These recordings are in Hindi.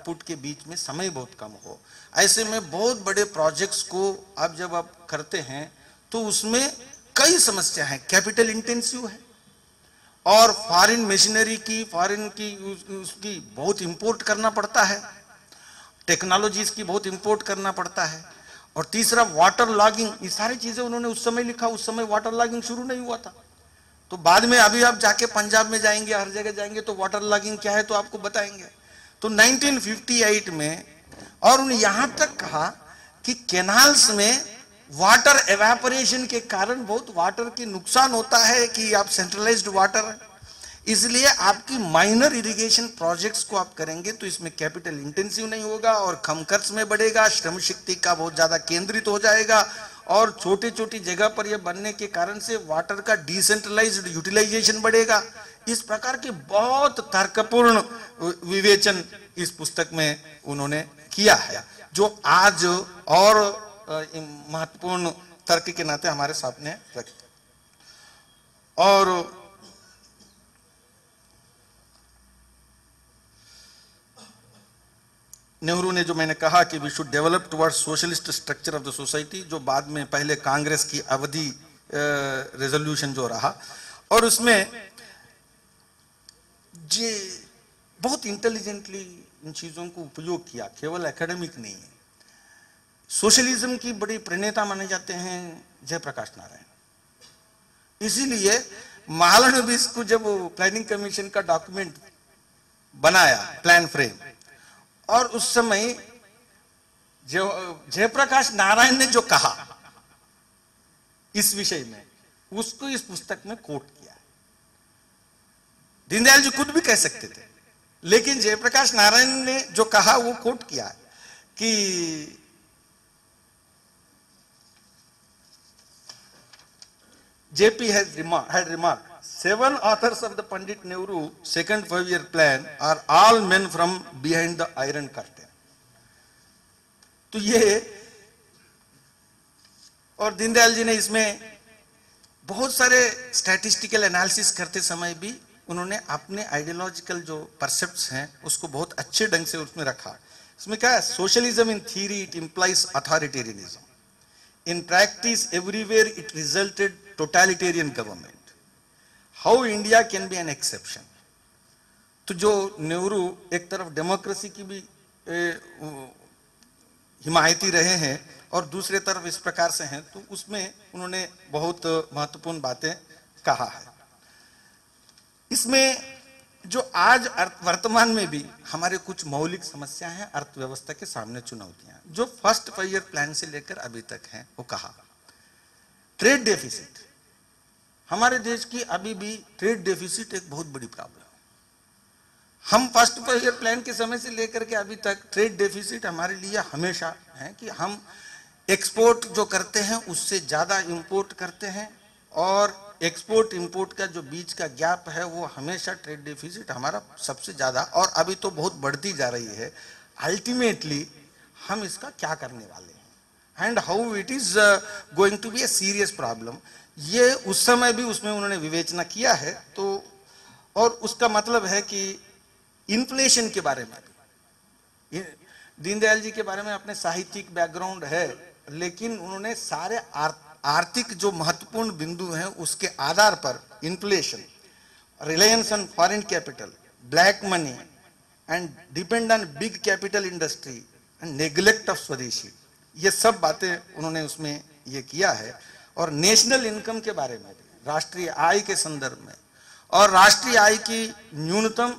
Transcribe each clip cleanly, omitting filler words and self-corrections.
आउटपुट के बीच में समय बहुत कम हो। ऐसे में बहुत बड़े प्रोजेक्ट्स को आप जब आप करते हैं तो उसमें कई समस्या है, कैपिटल इंटेंसिव है और फॉरेन मशीनरी की उसकी बहुत इंपोर्ट करना पड़ता है, टेक्नोलॉजीज की बहुत इंपोर्ट करना पड़ता है, और तीसरा वाटर लॉगिंग। ये सारी चीजें उन्होंने उस समय लिखा, उस समय वाटर लॉगिंग शुरू नहीं हुआ था। तो बाद में अभी आप जाके पंजाब में जाएंगे, हर जगह जाएंगे तो वाटर लॉगिंग क्या है तो आपको बताएंगे। तो 1958 में, और उन्होंने यहां तक कहा कि कैनाल्स में वाटर एवेपोरेशन के कारण बहुत वाटर की नुकसान होता है कि आप सेंट्रलाइज्ड वाटर, इसलिए आपकी माइनर इरिगेशन प्रोजेक्ट्स को आप करेंगे तो इसमें कैपिटल इंटेंसिव नहीं होगा और कम खर्च में बढ़ेगा, श्रम शक्ति का बहुत ज्यादा केंद्रित हो जाएगा, और छोटी छोटी जगह पर यह बनने के कारण से वाटर का डिसेंट्रलाइज्ड यूटिलाइजेशन बढ़ेगा। इस प्रकार के बहुत तर्कपूर्ण विवेचन इस पुस्तक में उन्होंने किया है, जो आज और महत्वपूर्ण तर्क के नाते हमारे सामने रखते। और नेहरू ने जो मैंने कहा कि we should develop towards socialist structure of the society, जो बाद में पहले कांग्रेस की अवधि रेजोल्यूशन जो रहा, और उसमें जे बहुत इंटेलिजेंटली इन चीजों को उपयोग किया, केवल एकेडमिक नहीं है। सोशलिज्म की बड़ी प्रणेता माने जाते हैं जयप्रकाश नारायण, इसीलिए महालनोबिस को जब प्लानिंग कमीशन का डॉक्यूमेंट बनाया, प्लान फ्रेम, और उस समय जो जयप्रकाश नारायण ने जो कहा इस विषय में, उसको इस पुस्तक में कोट किया है। दीनदयाल जी खुद भी कह सकते थे, लेकिन जयप्रकाश नारायण ने जो कहा वो कोट किया है कि JP had remarked, 7 authors of the Pandit Nehru second 5-year plan are all men from behind the iron curtain. तो ये, और दीनदयाल जी ने इसमें बहुत सारे स्टैटिस्टिकल एनालिसिस करते समय भी उन्होंने अपने आइडियोलॉजिकल जो परसेप्ट्स हैं उसको बहुत अच्छे ढंग से उसमें रखा। इसमें क्या है, socialism in theory it implies authoritarianism, in practice everywhere it resulted totalitarian government. How India can be an exception? तो जो नेहरू एक तरफ डेमोक्रेसी की भी हिमायती रहे हैं और दूसरे तरफ इस प्रकार से हैं, तो उसमें उन्होंने बहुत महत्वपूर्ण बातें कहा है। इसमें जो आज वर्तमान में भी हमारे कुछ मौलिक समस्या हैं, अर्थव्यवस्था के सामने चुनौतियां जो फर्स्ट 5-year प्लान से लेकर अभी तक हैं, वो कहा। ट्रेड डेफिसिट, हमारे देश की अभी भी ट्रेड डेफिसिट एक बहुत बड़ी प्रॉब्लम है। हम फर्स्ट 5-year प्लान के समय से लेकर के अभी तक ट्रेड डेफिसिट हमारे लिए हमेशा है कि हम एक्सपोर्ट जो करते हैं उससे ज्यादा इंपोर्ट करते हैं, और एक्सपोर्ट इंपोर्ट का जो बीच का गैप है वो हमेशा ट्रेड डेफिसिट हमारा सबसे ज्यादा, और अभी तो बहुत बढ़ती जा रही है। अल्टीमेटली हम इसका क्या करने वाले हैं and how it is going to be a serious problem, ये उस समय भी उसमें उन्होंने विवेचना किया है। तो और उसका मतलब है कि इन्फ्लेशन के बारे में भी, दीनदयाल जी के बारे में अपने साहित्यिक बैकग्राउंड है, लेकिन उन्होंने सारे आर्थिक जो महत्वपूर्ण बिंदु हैं उसके आधार पर inflation, reliance on foreign capital, black money and depend on big capital industry and neglect of स्वदेशी, ये सब बातें उन्होंने उसमें ये किया है। और नेशनल इनकम के बारे में भी, राष्ट्रीय आय के संदर्भ में, और राष्ट्रीय आय की न्यूनतम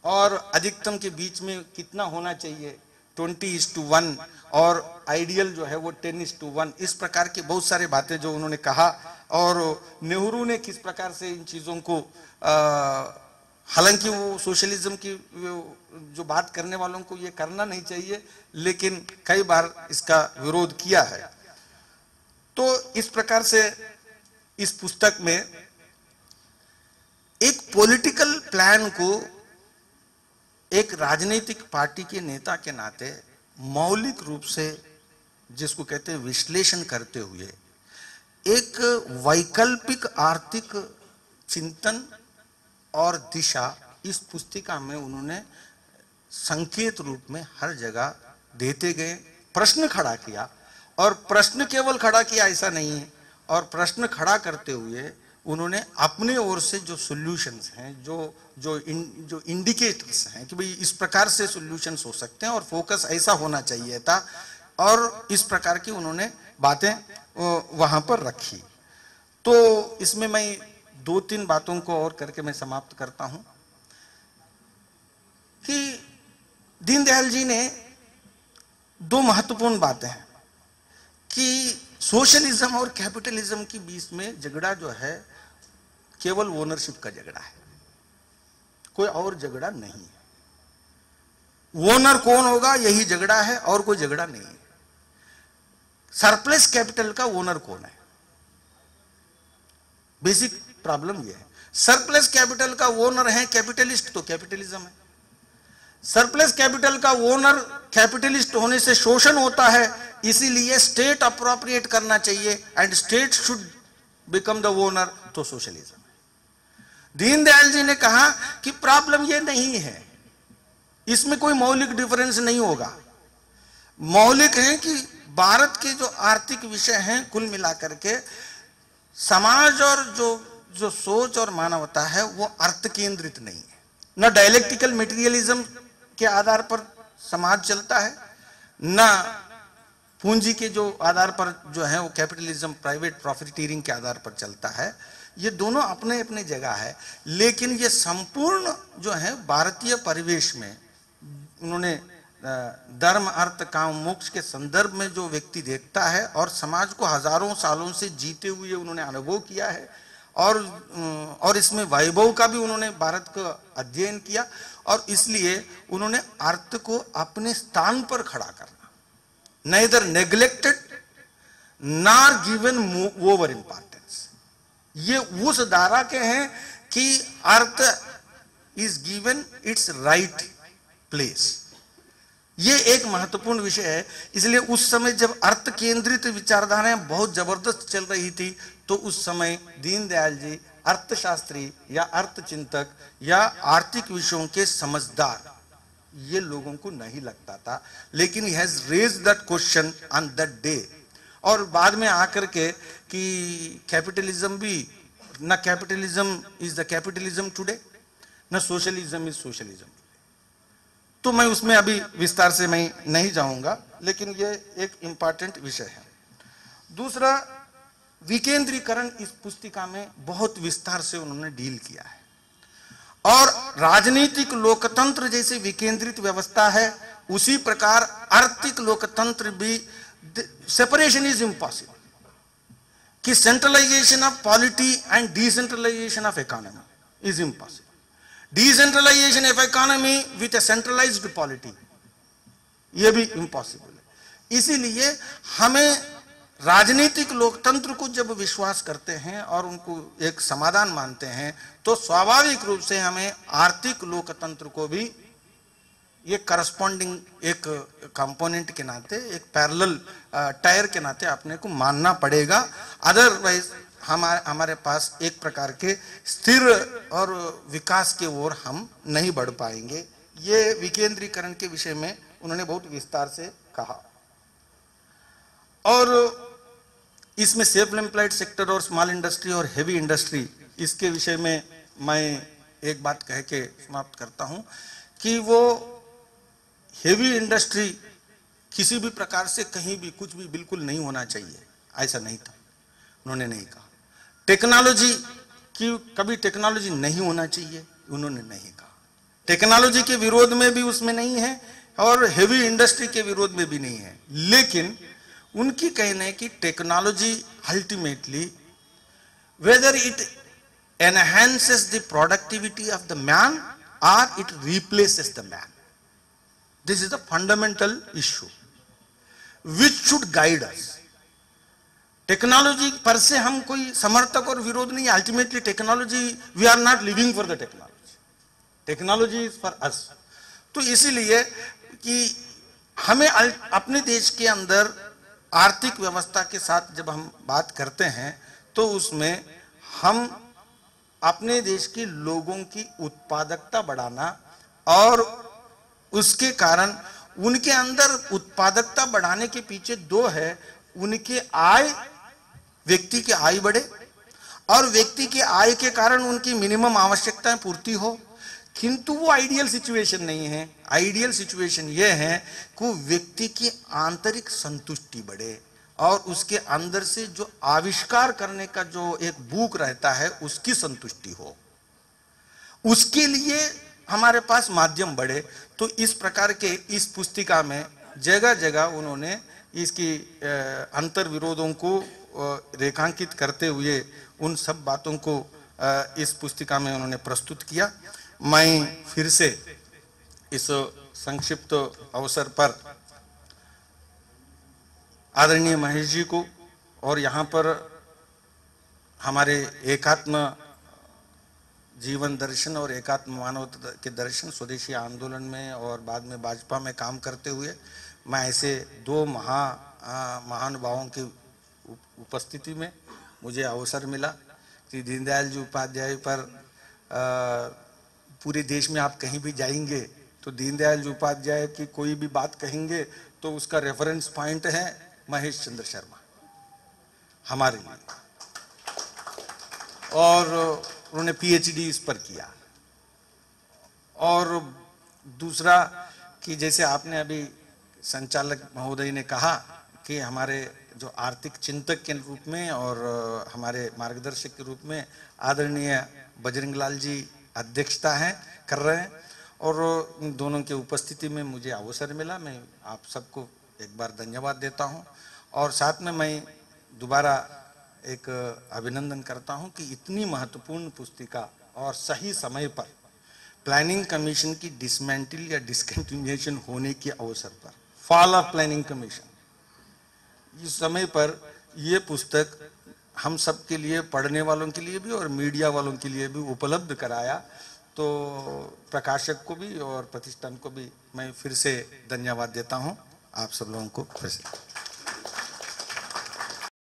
और अधिकतम के बीच में कितना होना चाहिए, 20:1, और आइडियल जो है वो 10:1, इस प्रकार की बहुत सारी बातें जो उन्होंने कहा। और नेहरू ने किस प्रकार से इन चीजों को, हालांकि वो सोशलिज्म की जो बात करने वालों को ये करना नहीं चाहिए, लेकिन कई बार इसका विरोध किया है। तो इस प्रकार से इस पुस्तक में एक पॉलिटिकल प्लान को एक राजनीतिक पार्टी के नेता के नाते मौलिक रूप से, जिसको कहते हैं विश्लेषण करते हुए, एक वैकल्पिक आर्थिक चिंतन और दिशा इस पुस्तिका में उन्होंने संकेत रूप में हर जगह देते गए, प्रश्न खड़ा किया। और प्रश्न केवल खड़ा किया ऐसा नहीं है, और प्रश्न खड़ा करते हुए उन्होंने अपने ओर से जो सॉल्यूशंस हैं, जो इंडिकेटर्स हैं कि भाई इस प्रकार से सॉल्यूशंस हो सकते हैं और फोकस ऐसा होना चाहिए था, और इस प्रकार की उन्होंने बातें वहां पर रखी। तो इसमें मैं 2-3 बातों को और करके मैं समाप्त करता हूं कि दीनदयाल जी ने 2 महत्वपूर्ण बातें हैं कि सोशलिज्म और कैपिटलिज्म के बीच में झगड़ा जो है केवल ओनरशिप का झगड़ा है, कोई और झगड़ा नहीं है। ओनर कौन होगा यही झगड़ा है और कोई झगड़ा नहीं है। सरप्लस कैपिटल का ओनर कौन है, बेसिक प्रॉब्लम यह है। सरप्लस कैपिटल का ओनर है कैपिटलिस्ट, तो कैपिटलिज्म है। सरप्लस कैपिटल का ओनर कैपिटलिस्ट होने से शोषण होता है, इसीलिए स्टेट अप्रोप्रिएट करना चाहिए and state should become the owner, तो सोशलिज्म है। दीनदयाल जी ने कहा कि प्रॉब्लम यह नहीं है, इसमें कोई मौलिक डिफरेंस नहीं होगा। मौलिक है कि भारत के जो आर्थिक विषय हैं कुल मिलाकर के समाज और जो सोच और मानवता है वो अर्थ केंद्रित नहीं है। न डायलेक्टिकल मटेरियलिज्म के आधार पर समाज चलता है, न पूंजी के जो आधार पर जो है वो कैपिटलिज्म प्राइवेट प्रॉफिटियरिंग के आधार पर चलता है। ये दोनों अपने अपने जगह है, लेकिन ये संपूर्ण जो है भारतीय परिवेश में उन्होंने धर्म अर्थ काम मोक्ष के संदर्भ में जो व्यक्ति देखता है और समाज को हजारों सालों से जीते हुए उन्होंने अनुभव किया है, और इसमें वैभव का भी उन्होंने भारत का अध्ययन किया, और इसलिए उन्होंने अर्थ को अपने स्थान पर खड़ा करना, neither neglected nor given over importance, ये उस धारा के हैं कि earth is given it's right place. ये एक महत्वपूर्ण विषय है। इसलिए उस समय जब अर्थ केंद्रित विचारधाराएं बहुत जबरदस्त चल रही थी, तो उस समय दीनदयाल जी अर्थशास्त्री या अर्थचिंतक या आर्थिक विषयों के समझदार ये लोगों को नहीं लगता था, लेकिन he has raised that question on that day. और बाद में आकर के कि कैपिटलिज्म भी, ना capitalism is the capitalism today, ना सोशलिज्म इज सोशलिज्म। तो मैं उसमें अभी विस्तार से मैं नहीं जाऊंगा, लेकिन ये एक इंपॉर्टेंट विषय है। दूसरा, विकेंद्रीकरण इस पुस्तिका में बहुत विस्तार से उन्होंने डील किया है, और राजनीतिक लोकतंत्र जैसे विकेंद्रित व्यवस्था है, उसी प्रकार आर्थिक लोकतंत्र भी सेपरेशन इज इम्पॉसिबल, कि centralisation of polity and decentralisation of economy is impossible. Decentralisation of economy with a centralised polity ये भी इम्पॉसिबल है। इसीलिए हमें राजनीतिक लोकतंत्र को जब विश्वास करते हैं और उनको एक समाधान मानते हैं, तो स्वाभाविक रूप से हमें आर्थिक लोकतंत्र को भी ये करस्पॉन्डिंग एक कंपोनेंट के नाते, एक पैरेलल टायर के नाते अपने को मानना पड़ेगा। अदरवाइज हमारे पास एक प्रकार के स्थिर और विकास के ओर हम नहीं बढ़ पाएंगे। ये विकेंद्रीकरण के विषय में उन्होंने बहुत विस्तार से कहा, और इसमें सेल्फ एम्प्लॉयड सेक्टर और स्मॉल इंडस्ट्री और हेवी इंडस्ट्री, इसके विषय में मैं एक बात कह के समाप्त करता हूं कि वो हेवी इंडस्ट्री किसी भी प्रकार से कहीं भी कुछ भी बिल्कुल नहीं होना चाहिए, ऐसा नहीं था, उन्होंने नहीं कहा। टेक्नोलॉजी की कभी टेक्नोलॉजी नहीं होना चाहिए, उन्होंने नहीं कहा। टेक्नोलॉजी के विरोध में भी उसमें नहीं है और हेवी इंडस्ट्री के विरोध में भी नहीं है, लेकिन उनकी कहना है कि technology ultimately whether it enhances the productivity of the man और it replaces the man, this is the fundamental issue which should guide us. Technology पर से हम कोई समर्थक और विरोध नहीं, ultimately technology, we are not living for the technology, technology is for us. तो इसीलिए कि हमें अपने देश के अंदर आर्थिक व्यवस्था के साथ जब हम बात करते हैं तो उसमें हम अपने देश के लोगों की उत्पादकता बढ़ाना और उसके कारण उनके अंदर उत्पादकता बढ़ाने के पीछे दो है, उनके आय, व्यक्ति की आय बढ़े और व्यक्ति की आय के कारण उनकी मिनिमम आवश्यकताएं पूर्ति हो। किंतु वो आइडियल सिचुएशन नहीं है। आइडियल सिचुएशन ये है कि व्यक्ति की आंतरिक संतुष्टि बढ़े और उसके अंदर से जो आविष्कार करने का जो एक भूख रहता है उसकी संतुष्टि हो। उसके लिए हमारे पास माध्यम बढ़े। तो इस प्रकार के इस पुस्तिका में जगह जगह उन्होंने इसकी अंतर विरोधों को रेखांकित करते हुए उन सब बातों को इस पुस्तिका में उन्होंने प्रस्तुत किया। मैं फिर से इस संक्षिप्त अवसर पर आदरणीय महेश जी को और यहाँ पर हमारे एकात्म जीवन दर्शन और एकात्म मानवता के दर्शन स्वदेशी आंदोलन में और बाद में भाजपा में काम करते हुए मैं ऐसे दो महानुभावों की उपस्थिति में मुझे अवसर मिला कि दीनदयाल जी उपाध्याय पर पूरे देश में आप कहीं भी जाएंगे तो दीनदयाल जी उपाध्याय की कोई भी बात कहेंगे तो उसका रेफरेंस पॉइंट है महेश चंद्र शर्मा हमारे लिए। और उन्होंने पीएचडी इस पर किया। और दूसरा कि जैसे आपने अभी संचालक महोदय ने कहा कि हमारे जो आर्थिक चिंतक के रूप में और हमारे मार्गदर्शक के रूप में आदरणीय बजरंग लाल जी अध्यक्षता कर रहे हैं और दोनों के उपस्थिति में मुझे अवसर मिला। मैं आप सबको एक बार धन्यवाद देता हूं और साथ में मैं दोबारा एक अभिनंदन करता हूं कि इतनी महत्वपूर्ण पुस्तिका और सही समय पर प्लानिंग कमीशन की डिसमेंटल या डिसकंटिन्यूएशन होने के अवसर पर फॉल ऑफ प्लानिंग कमीशन इस समय पर यह पुस्तक हम सब के लिए, पढ़ने वालों के लिए भी और मीडिया वालों के लिए भी उपलब्ध कराया। तो प्रकाशक को भी और प्रतिष्ठान को भी मैं फिर से धन्यवाद देता हूं। आप सब लोगों को फिर से